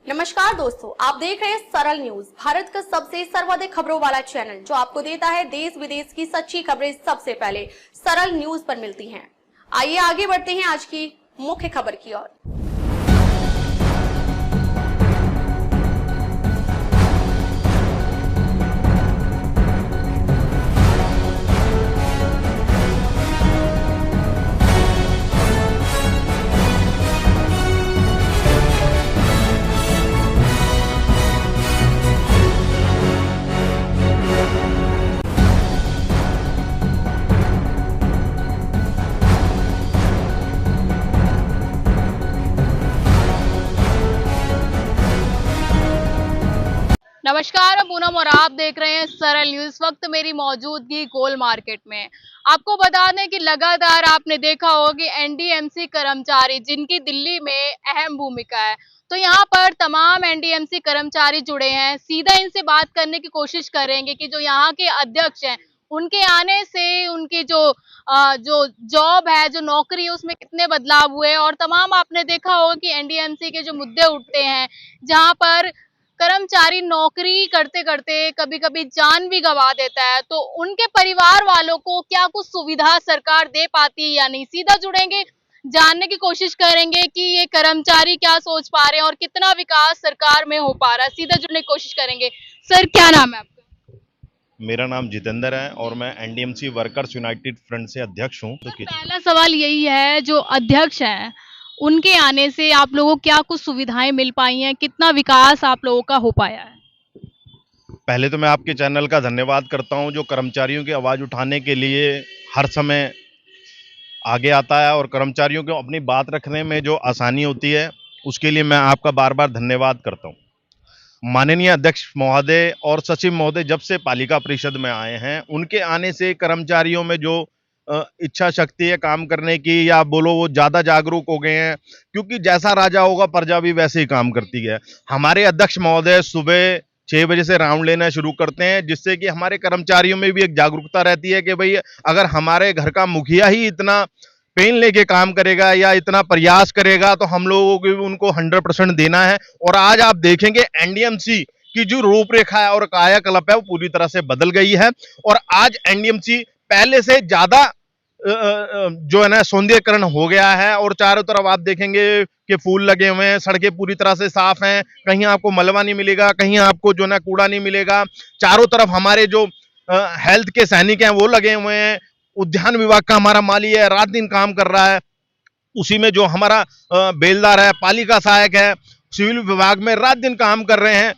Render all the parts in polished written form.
नमस्कार दोस्तों, आप देख रहे हैं सरल न्यूज, भारत का सबसे सर्वाधिक खबरों वाला चैनल जो आपको देता है देश विदेश की सच्ची खबरें सबसे पहले सरल न्यूज पर मिलती हैं। आइए आगे बढ़ते हैं आज की मुख्य खबर की ओर। नमस्कार, मैं पूनम और आप देख रहे हैं सरल न्यूज। इस वक्त मेरी मौजूदगी गोल मार्केट में। आपको बता दें कि लगातार आपने देखा होगा कि एनडीएमसी कर्मचारी जिनकी दिल्ली में अहम भूमिका है, तो यहाँ पर तमाम एनडीएमसी कर्मचारी जुड़े हैं। सीधा इनसे बात करने की कोशिश करेंगे कि जो यहाँ के अध्यक्ष हैं उनके आने से उनकी जो जॉब है, जो नौकरी है, उसमें कितने बदलाव हुए और तमाम आपने देखा होगा कि एनडीएमसी के जो मुद्दे उठते हैं, जहाँ पर कर्मचारी नौकरी करते करते कभी कभी जान भी गंवा देता है, तो उनके परिवार वालों को क्या कुछ सुविधा सरकार दे पाती है या नहीं। सीधा जुड़ेंगे, जानने की कोशिश करेंगे कि ये कर्मचारी क्या सोच पा रहे हैं और कितना विकास सरकार में हो पा रहा है। सीधा जुड़ने की कोशिश करेंगे। सर, क्या नाम है आपका? मेरा नाम जितेंद्र है और मैं एनडीएमसी वर्कर्स यूनाइटेड फ्रंट से अध्यक्ष हूँ। तो पहला सवाल यही है, जो अध्यक्ष हैं उनके आने से आप लोगों को क्या कुछ सुविधाएं मिल पाई हैं, कितना विकास आप लोगों का हो पाया है? पहले तो मैं आपके चैनल का धन्यवाद करता हूँ जो कर्मचारियों की आवाज़ उठाने के लिए हर समय आगे आता है और कर्मचारियों को अपनी बात रखने में जो आसानी होती है उसके लिए मैं आपका बार बार धन्यवाद करता हूँ। माननीय अध्यक्ष महोदय और सचिव महोदय जब से पालिका परिषद में आए हैं, उनके आने से कर्मचारियों में जो इच्छा शक्ति है काम करने की, या बोलो वो ज़्यादा जागरूक हो गए हैं, क्योंकि जैसा राजा होगा प्रजा भी वैसे ही काम करती है। हमारे अध्यक्ष महोदय सुबह 6 बजे से राउंड लेना शुरू करते हैं, जिससे कि हमारे कर्मचारियों में भी एक जागरूकता रहती है कि भाई अगर हमारे घर का मुखिया ही इतना पेन लेके काम करेगा या इतना प्रयास करेगा तो हम लोगों को भी उनको 100% देना है। और आज आप देखेंगे एनडीएमसी की जो रूपरेखा है और कायाकल्प है वो पूरी तरह से बदल गई है और आज एनडीएमसी पहले से ज्यादा जो है ना सौंदर्यीकरण हो गया है और चारों तरफ आप देखेंगे कि फूल लगे हुए हैं, सड़कें पूरी तरह से साफ हैं, कहीं आपको मलबा नहीं मिलेगा, कहीं आपको जो ना कूड़ा नहीं मिलेगा। चारों तरफ हमारे जो हेल्थ के सैनिक हैं वो लगे हुए हैं, उद्यान विभाग का हमारा माली है रात दिन काम कर रहा है, उसी में जो हमारा बेलदार है, पालिका सहायक है, सिविल विभाग में रात दिन काम कर रहे हैं।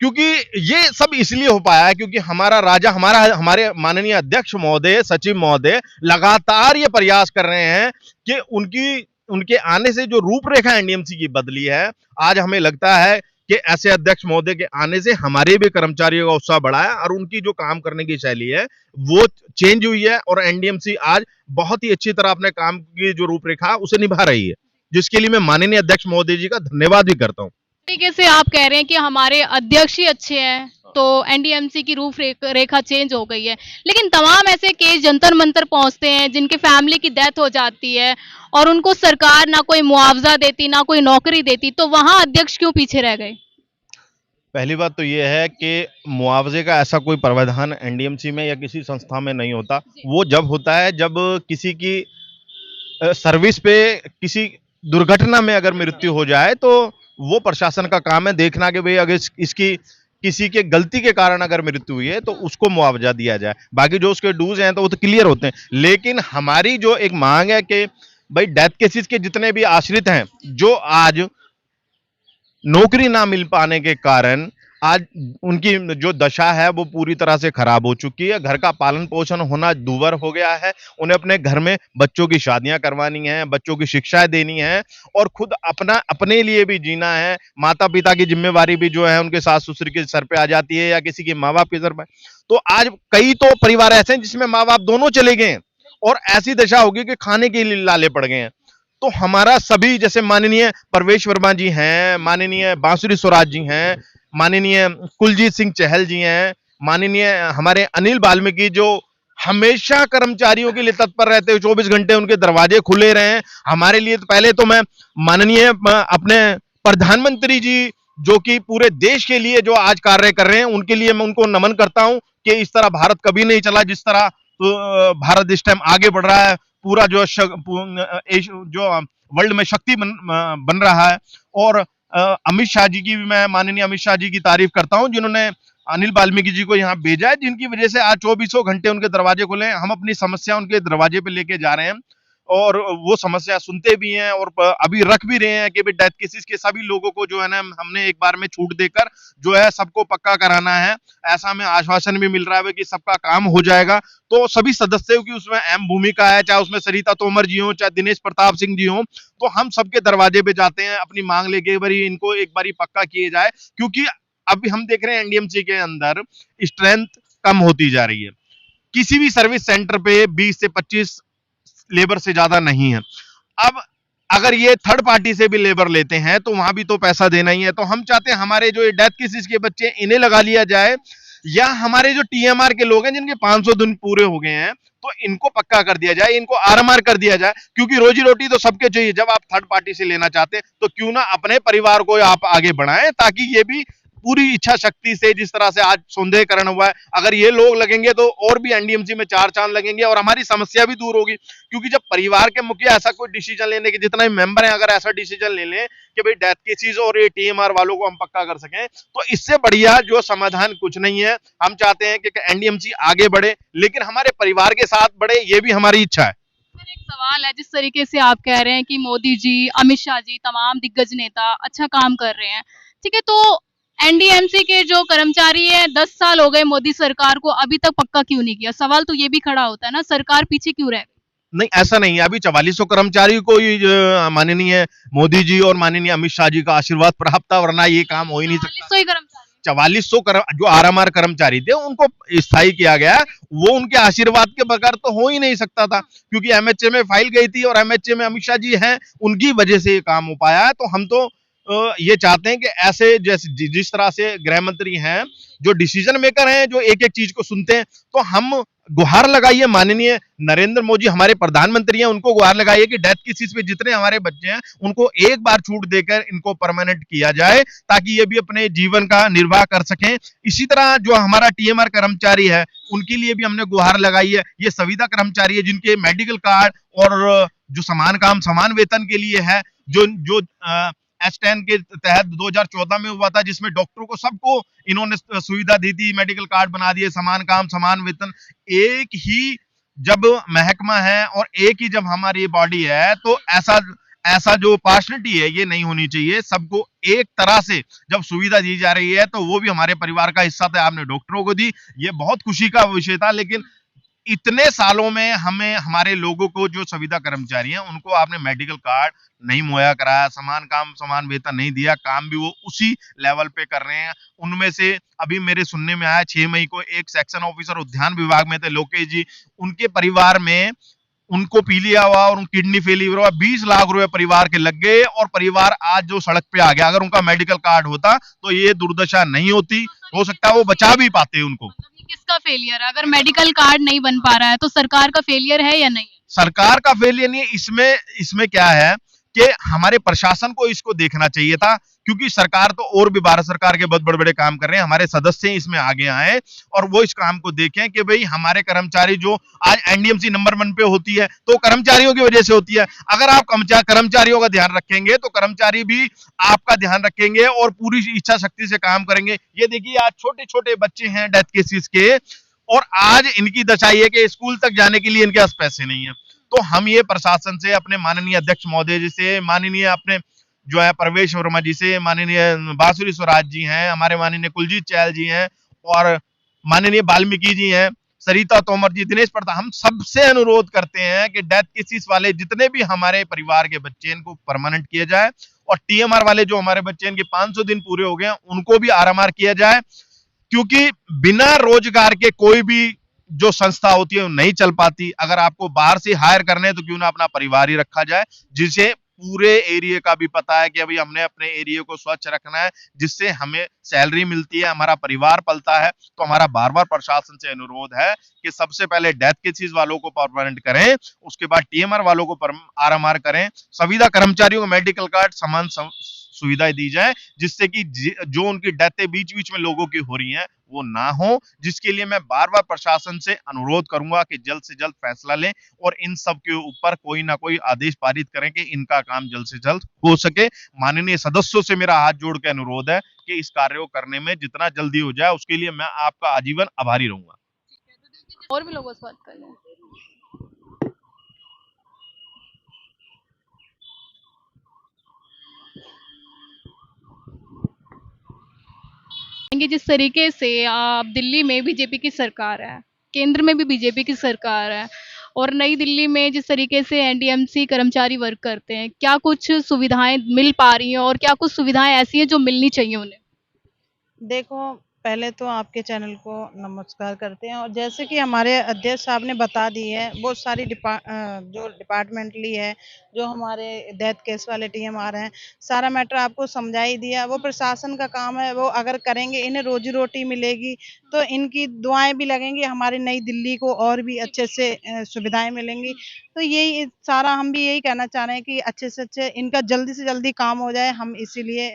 क्योंकि ये सब इसलिए हो पाया है क्योंकि हमारा राजा हमारे माननीय अध्यक्ष महोदय, सचिव महोदय लगातार ये प्रयास कर रहे हैं कि उनके आने से जो रूपरेखा एनडीएमसी की बदली है, आज हमें लगता है कि ऐसे अध्यक्ष महोदय के आने से हमारे भी कर्मचारियों का उत्साह बढ़ा है और उनकी जो काम करने की शैली है वो चेंज हुई है और एनडीएमसी आज बहुत ही अच्छी तरह अपने काम की जो रूपरेखा उसे निभा रही है, जिसके लिए मैं माननीय अध्यक्ष महोदय जी का धन्यवाद भी करता हूँ। तरीके से आप कह रहे हैं कि हमारे अध्यक्ष ही अच्छे हैं तो एनडीएमसी की रूप रेखा चेंज हो गई है, लेकिन तमाम ऐसे केस जंतर मंतर पहुंचते हैं जिनके फैमिली की डेथ हो जाती है और उनको सरकार ना कोई मुआवजा देती ना कोई नौकरी देती, तो वहां अध्यक्ष क्यों पीछे रह गए? पहली बात तो ये है कि मुआवजे का ऐसा कोई प्रावधान एनडीएमसी में या किसी संस्था में नहीं होता। वो जब होता है जब किसी की सर्विस पे किसी दुर्घटना में अगर मृत्यु हो जाए तो वो प्रशासन का काम है देखना कि भाई अगर इसकी किसी के गलती के कारण अगर मृत्यु हुई है तो उसको मुआवजा दिया जाए। बाकी जो उसके डूज हैं तो वो तो क्लियर होते हैं, लेकिन हमारी जो एक मांग है कि भाई डेथ केसेस के जितने भी आश्रित हैं जो आज नौकरी ना मिल पाने के कारण आज उनकी जो दशा है वो पूरी तरह से खराब हो चुकी है, घर का पालन पोषण होना दूभर हो गया है, उन्हें अपने घर में बच्चों की शादियां करवानी है, बच्चों की शिक्षाएं देनी है और खुद अपने लिए भी जीना है। माता पिता की जिम्मेवारी भी जो है उनके सास ससुर के सर पे आ जाती है या किसी के माँ बाप के सर पे। तो आज कई तो परिवार ऐसे हैं जिसमें माँ बाप दोनों चले गए हैं और ऐसी दशा होगी कि खाने के लिए लाले पड़ गए हैं। तो हमारा सभी, जैसे माननीय परवेश वर्मा जी हैं, माननीय बांसुरी स्वराज जी हैं, माननीय कुलजीत सिंह चहल जी हैं, माननीय हमारे अनिल वाल्मीकि जो हमेशा कर्मचारियों के लिए तत्पर रहते हुए 24 घंटे उनके दरवाजे खुले रहे हैं हमारे लिए। तो पहले तो मैं माननीय अपने प्रधानमंत्री जी जो कि पूरे देश के लिए जो आज कार्य कर रहे हैं, उनके लिए मैं उनको नमन करता हूं कि इस तरह भारत कभी नहीं चला जिस तरह भारत इस टाइम आगे बढ़ रहा है। पूरा जो वर्ल्ड में शक्ति बन रहा है। और अमित शाह जी की भी मैं माननीय अमित शाह जी की तारीफ करता हूं, जिन्होंने अनिल वाल्मीकि जी को यहाँ भेजा है, जिनकी वजह से आज 24 घंटे उनके दरवाजे खुले हैं। हम अपनी समस्या उनके दरवाजे पे लेके जा रहे हैं और वो समस्या सुनते भी हैं और अभी रख भी रहे हैं कि भाई डेथ केसेस के सभी लोगों को जो है ना हमने एक बार में छूट देकर जो है सबको पक्का कराना है। ऐसा हमें आश्वासन भी मिल रहा है कि सबका काम हो जाएगा। तो सभी सदस्यों की उसमें अहम भूमिका है, चाहे उसमें सरिता तोमर जी हो, चाहे दिनेश प्रताप सिंह जी हो। तो हम सबके दरवाजे पे जाते हैं अपनी मांग लेके, इनको एक बारी पक्का किए जाए, क्योंकि अभी हम देख रहे हैं एनडीएमसी के अंदर स्ट्रेंथ कम होती जा रही है। किसी भी सर्विस सेंटर पे 20 से 25 लेबर से ज्यादा नहीं है। अब अगर ये थर्ड पार्टी से भी लेबर लेते हैं तो वहां भी तो पैसा देना ही है। तो हम चाहते हैं हमारे जो डेथ केसेस के बच्चे इन्हें लगा लिया जाए, या हमारे जो टीएमआर के लोग हैं जिनके 500 दिन पूरे हो गए हैं तो इनको पक्का कर दिया जाए, इनको आरएमआर कर दिया जाए, क्योंकि रोजी रोटी तो सबके चाहिए। जब आप थर्ड पार्टी से लेना चाहते हैं तो क्यों ना अपने परिवार को आप आगे बढ़ाएं, ताकि ये भी पूरी इच्छा शक्ति से, जिस तरह से आज सौंदर्यकरण हुआ है, अगर ये लोग लगेंगे तो और भी एनडीएमसी में 4 चांद लगेंगे और हमारी समस्या भी दूर होगी। क्योंकि जब परिवार के मुखिया ऐसा कोई डिसीजन लेने के, जितना भी मेंबर हैं, अगर ऐसा डिसीजन ले लें कि भाई डेथ केसेस और ये टीएमआर वालों को हम पक्का कर सकें, तो इससे बढ़िया जो समाधान कुछ नहीं है। हम चाहते हैं कि एनडीएमसी आगे बढ़े, लेकिन हमारे परिवार के साथ बढ़े, ये भी हमारी इच्छा है। सर, एक सवाल है, जिस तरीके से आप कह रहे हैं कि मोदी जी, अमित शाह जी, तमाम दिग्गज नेता अच्छा काम कर रहे हैं, ठीक है, तो एनडीएमसी के जो कर्मचारी हैं 10 साल हो गए मोदी सरकार को, अभी तक पक्का क्यों नहीं किया? सवाल तो ये भी खड़ा होता है ना, सरकार पीछे क्यों रह गई? नहीं, ऐसा नहीं है। अभी 4400 कर्मचारी को ही माननीय मोदी जी और माननीय अमित शाह जी का आशीर्वाद प्राप्त था, वरना ये काम हो ही नहीं सकता। 4400 ही कर्मचारी, 4400 जो आरएमआर कर्मचारी थे उनको स्थायी किया गया, वो उनके आशीर्वाद के बगैर तो हो ही नहीं सकता था, क्योंकि एमएचए में फाइल गई थी और एमएचए में अमित शाह जी हैं, उनकी वजह से ये काम हो पाया है। तो हम तो ये चाहते हैं कि ऐसे जैसे जिस तरह से गृह मंत्री हैं, जो डिसीजन मेकर हैं, जो एक एक चीज को सुनते हैं, तो हम गुहार लगाइए माननीय नरेंद्र मोदी हमारे प्रधानमंत्री हैं, उनको गुहार लगाइए कि डेथ केसेस पे जितने हमारे बच्चे हैं उनको एक बार छूट देकर इनको परमानेंट किया जाए, ताकि ये भी अपने जीवन का निर्वाह कर सकें। इसी तरह जो हमारा टीएमआर कर्मचारी है उनके लिए भी हमने गुहार लगाई है। ये संविदा कर्मचारी है जिनके मेडिकल कार्ड और जो समान काम समान वेतन के लिए है, जो जो S10 के तहत 2014 में हुआ था, जिसमें डॉक्टरों को सबको इन्होंने सुविधा दी थी, मेडिकल कार्ड बना दिए, समान काम समान वेतन। एक ही जब महकमा है और एक ही जब हमारी बॉडी है, तो ऐसा जो पार्शलिटी है ये नहीं होनी चाहिए। सबको एक तरह से जब सुविधा दी जा रही है तो वो भी हमारे परिवार का हिस्सा था, आपने डॉक्टरों को दी, ये बहुत खुशी का विषय था। लेकिन इतने सालों में हमें हमारे लोगों को, जो संविदा कर्मचारी हैं, उनको आपने मेडिकल कार्ड नहीं मुहैया कराया, समान काम समान वेतन नहीं दिया, काम भी वो उसी लेवल पे कर रहे हैं। उनमें से अभी मेरे सुनने में आया 6 मई को एक सेक्शन ऑफिसर उद्यान विभाग में थे, लोकेश जी, उनके परिवार में उनको पीलिया हुआ और किडनी फेलियर हुआ, 20 लाख रुपए परिवार के लग गए और परिवार आज जो सड़क पे आ गया। अगर उनका मेडिकल कार्ड होता तो ये दुर्दशा नहीं होती, हो सकता है वो बचा भी पाते उनको। मतलब ये किसका फेलियर है? अगर मेडिकल कार्ड नहीं बन पा रहा है तो सरकार का फेलियर है या नहीं? सरकार का फेलियर नहीं है। इसमें क्या है कि हमारे प्रशासन को इसको देखना चाहिए था, क्योंकि सरकार तो और भी भारत सरकार के बहुत बड़े बड़े काम कर रहे हैं, हमारे सदस्य इसमें आगे आए और वो इस काम को देखें कि भाई हमारे कर्मचारी जो आज एनडीएमसी नंबर 1 पे होती है तो कर्मचारियों की वजह से होती है। अगर आप कर्मचारियों का ध्यान रखेंगे तो कर्मचारी भी आपका ध्यान रखेंगे और पूरी इच्छा शक्ति से काम करेंगे। ये देखिए, आज छोटे छोटे बच्चे हैं डेथ केसेस के, और आज इनकी दशा ये कि स्कूल तक जाने के लिए इनके पास पैसे नहीं है। तो हम ये प्रशासन से, अपने माननीय अध्यक्ष महोदय जी से, माननीय अपने जो है प्रवेश वर्मा जी से, माननीय बांसुरी स्वराज जी हैं, हमारे माननीय कुलजीत चहल जी हैं, और माननीय वाल्मीकि जी हैं, सरिता तोमर जी, दिनेश प्रताप, हम सबसे अनुरोध करते हैं कि डेथ केसेस वाले जितने भी हमारे परिवार के बच्चे हैं इनको परमानेंट किया जाए, और टीएमआर वाले जो हमारे बच्चे हैं, इनके 500 दिन पूरे हो गए हैं, उनको भी आरएमआर किया जाए। क्योंकि बिना रोजगार के कोई भी जो संस्था होती है वो नहीं चल पाती। अगर आपको बाहर से हायर करने हैं तो क्यों ना अपना परिवार ही रखा जाए, जिसे पूरे एरिया का भी पता है कि अभी हमने अपने एरिया को स्वच्छ रखना है, जिससे हमें सैलरी मिलती है, हमारा परिवार पलता है। तो हमारा बार बार प्रशासन से अनुरोध है कि सबसे पहले डेथ केसेस वालों को परमानेंट करें, उसके बाद टीएमआर वालों को आरएमआर करें, संविदा कर्मचारियों को मेडिकल कार्ड समान सुविधाएं दी जाए, जिससे कि जो उनकी डेथें बीच बीच में लोगों की हो रही हैं वो ना हो, जिसके लिए मैं बार बार प्रशासन से अनुरोध करूंगा कि जल्द से जल्द फैसला लें और इन सब के ऊपर कोई ना कोई आदेश पारित करें कि इनका काम जल्द से जल्द हो सके। माननीय सदस्यों से मेरा हाथ जोड़ के अनुरोध है कि इस कार्य को करने में जितना जल्दी हो जाए उसके लिए मैं आपका आजीवन आभारी रहूंगा। और भी लोगों से बात कर लें। जिस तरीके से आप दिल्ली में बीजेपी की सरकार है, केंद्र में भी बीजेपी की सरकार है, और नई दिल्ली में जिस तरीके से एनडीएमसी कर्मचारी वर्क करते हैं, क्या कुछ सुविधाएं मिल पा रही हैं और क्या कुछ सुविधाएं ऐसी हैं जो मिलनी चाहिए उन्हें? देखो, पहले तो आपके चैनल को नमस्कार करते हैं, और जैसे कि हमारे अध्यक्ष साहब ने बता दी है, बहुत सारी जो डिपार्टमेंटली है, जो हमारे डेथ केस वाले टीएमआर हैं, सारा मैटर आपको समझा ही दिया। वो प्रशासन का काम है, वो अगर करेंगे, इन्हें रोजी रोटी मिलेगी, तो इनकी दुआएं भी लगेंगी, हमारी नई दिल्ली को और भी अच्छे से सुविधाएं मिलेंगी। तो यही सारा हम भी यही कहना चाह रहे हैं कि अच्छे से अच्छे इनका जल्दी से जल्दी काम हो जाए। हम इसीलिए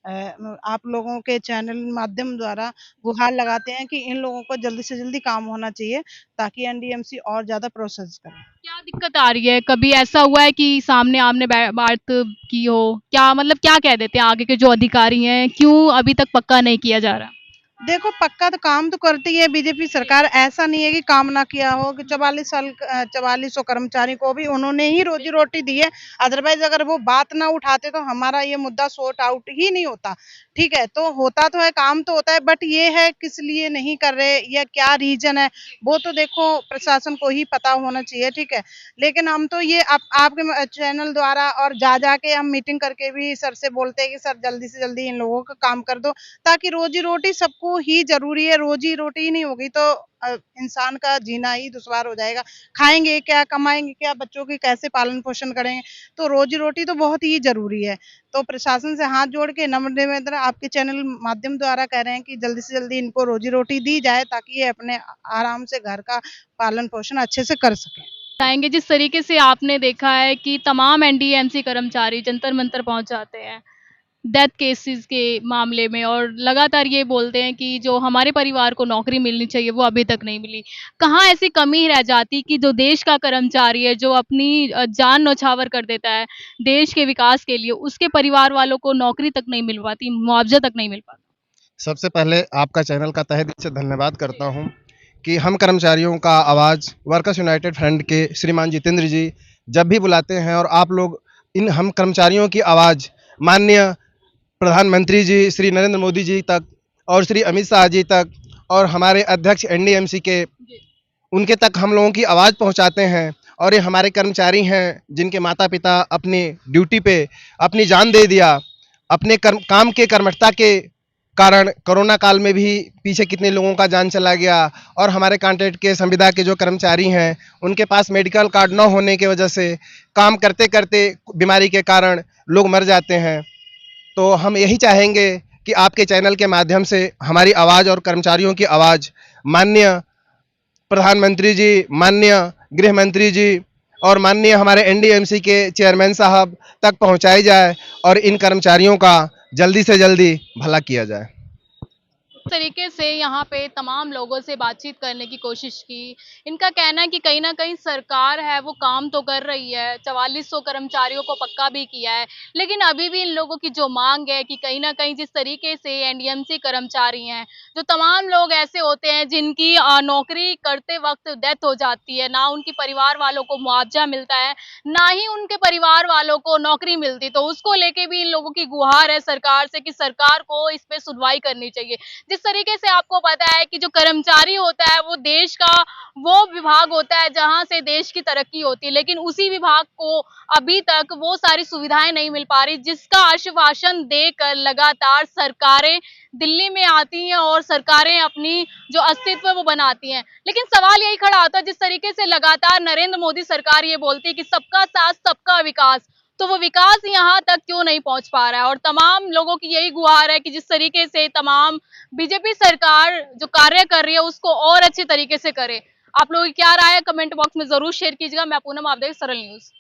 आप लोगों के चैनल माध्यम द्वारा गुहार लगाते हैं कि इन लोगों को जल्दी से जल्दी काम होना चाहिए, ताकि एनडीएमसी और ज़्यादा प्रोसेस करे। क्या दिक्कत आ रही है? कभी ऐसा हुआ है कि सामने आपने बात की हो? क्या मतलब क्या कह देते हैं आगे के जो अधिकारी हैं, क्यों अभी तक पक्का नहीं किया जा रहा? देखो, पक्का तो काम तो करती है बीजेपी सरकार, ऐसा नहीं है कि काम ना किया हो। कि 4400 कर्मचारी को भी उन्होंने ही रोजी रोटी दी है। अदरवाइज अगर वो बात ना उठाते तो हमारा ये मुद्दा सॉर्ट आउट ही नहीं होता। ठीक है, तो होता तो है, काम तो होता है, बट ये है किस लिए नहीं कर रहे या क्या रीजन है, वो तो देखो प्रशासन को ही पता होना चाहिए। ठीक है, लेकिन हम तो ये आपके चैनल द्वारा और जा जाके हम मीटिंग करके भी सर से बोलते हैं कि सर जल्दी से जल्दी इन लोगों का काम कर दो, ताकि रोजी रोटी सबको ही जरूरी है। रोजी रोटी ही नहीं होगी तो इंसान का जीना ही दुश्वार हो जाएगा। खाएंगे क्या, कमाएंगे क्या, बच्चों की कैसे पालन पोषण करेंगे? तो रोजी रोटी तो बहुत ही जरूरी है। तो प्रशासन से हाथ जोड़ के नम्र निवेदन आपके चैनल माध्यम द्वारा कह रहे हैं कि जल्दी से जल्दी इनको रोजी रोटी दी जाए, ताकि ये अपने आराम से घर का पालन पोषण अच्छे से कर सकें। बताएंगे जिस तरीके से आपने देखा है कि तमाम एनडीएमसी कर्मचारी जंतर मंतर पहुंच जाते हैं डेथ केसेस के मामले में, और लगातार ये बोलते हैं कि जो हमारे परिवार को नौकरी मिलनी चाहिए वो अभी तक नहीं मिली। कहाँ ऐसी कमी रह जाती कि जो देश का कर्मचारी है, जो अपनी जान न्यौछावर कर देता है देश के विकास के लिए, उसके परिवार वालों को नौकरी तक नहीं मिल पाती, मुआवजा तक नहीं मिल पाता? सबसे पहले आपका चैनल का तहे दिल से धन्यवाद करता हूं कि हम कर्मचारियों का आवाज़ वर्कर्स यूनाइटेड फ्रंट के श्रीमान जितेंद्र जी जब भी बुलाते हैं, और आप लोग हम कर्मचारियों की आवाज़ माननीय प्रधानमंत्री जी श्री नरेंद्र मोदी जी तक और श्री अमित शाह जी तक और हमारे अध्यक्ष एनडीएमसी के उनके तक हम लोगों की आवाज़ पहुंचाते हैं। और ये हमारे कर्मचारी हैं जिनके माता पिता अपनी ड्यूटी पे अपनी जान दे दिया, अपने काम के कर्मठता के कारण कोरोना काल में भी पीछे कितने लोगों का जान चला गया। और हमारे कॉन्ट्रैक्ट के संविदा के जो कर्मचारी हैं उनके पास मेडिकल कार्ड न होने की वजह से काम करते करते बीमारी के कारण लोग मर जाते हैं। तो हम यही चाहेंगे कि आपके चैनल के माध्यम से हमारी आवाज़ और कर्मचारियों की आवाज़ माननीय प्रधानमंत्री जी, माननीय गृह मंत्री जी और माननीय हमारे एनडीएमसी के चेयरमैन साहब तक पहुंचाई जाए और इन कर्मचारियों का जल्दी से जल्दी भला किया जाए। इस तरीके से यहाँ पे तमाम लोगों से बातचीत करने की कोशिश की। इनका कहना है कि कहीं ना कहीं सरकार है वो काम तो कर रही है, 4400 कर्मचारियों को पक्का भी किया है, लेकिन अभी भी इन लोगों की जो मांग है कि कहीं ना कहीं जिस तरीके से एनडीएमसी कर्मचारी हैं, जो तमाम लोग ऐसे होते हैं जिनकी नौकरी करते वक्त डेथ हो जाती है, ना उनकी परिवार वालों को मुआवजा मिलता है, ना ही उनके परिवार वालों को नौकरी मिलती, तो उसको लेके भी इन लोगों की गुहार है सरकार से कि सरकार को इस पे सुनवाई करनी चाहिए। जिस तरीके से आपको पता है कि जो कर्मचारी होता है वो देश का वो विभाग होता है जहां से देश की तरक्की होती है, लेकिन उसी विभाग को अभी तक वो सारी सुविधाएं नहीं मिल पा रही जिसका आश्वासन देकर लगातार सरकारें दिल्ली में आती हैं और सरकारें अपनी जो अस्तित्व है वो बनाती हैं। लेकिन सवाल यही खड़ा होता है, जिस तरीके से लगातार नरेंद्र मोदी सरकार ये बोलती है कि सबका साथ सबका विकास, तो वो विकास यहाँ तक क्यों नहीं पहुंच पा रहा है? और तमाम लोगों की यही गुहार है कि जिस तरीके से तमाम बीजेपी सरकार जो कार्य कर रही है उसको और अच्छे तरीके से करे। आप लोगों की क्या राय है कमेंट बॉक्स में जरूर शेयर कीजिएगा। मैं पूनम, आप देख सरल न्यूज।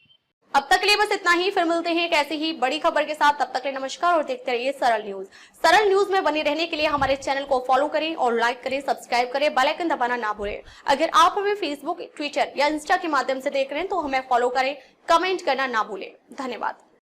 अब तक के लिए बस इतना ही, फिर मिलते हैं एक ऐसी ही बड़ी खबर के साथ। तब तक के लिए नमस्कार और देखते रहिए सरल न्यूज। सरल न्यूज में बने रहने के लिए हमारे चैनल को फॉलो करें और लाइक करें, सब्सक्राइब करें, बेल आइकन दबाना ना भूलें। अगर आप हमें फेसबुक, ट्विटर या इंस्टा के माध्यम से देख रहे हैं तो हमें फॉलो करें, कमेंट करना ना भूलें। धन्यवाद।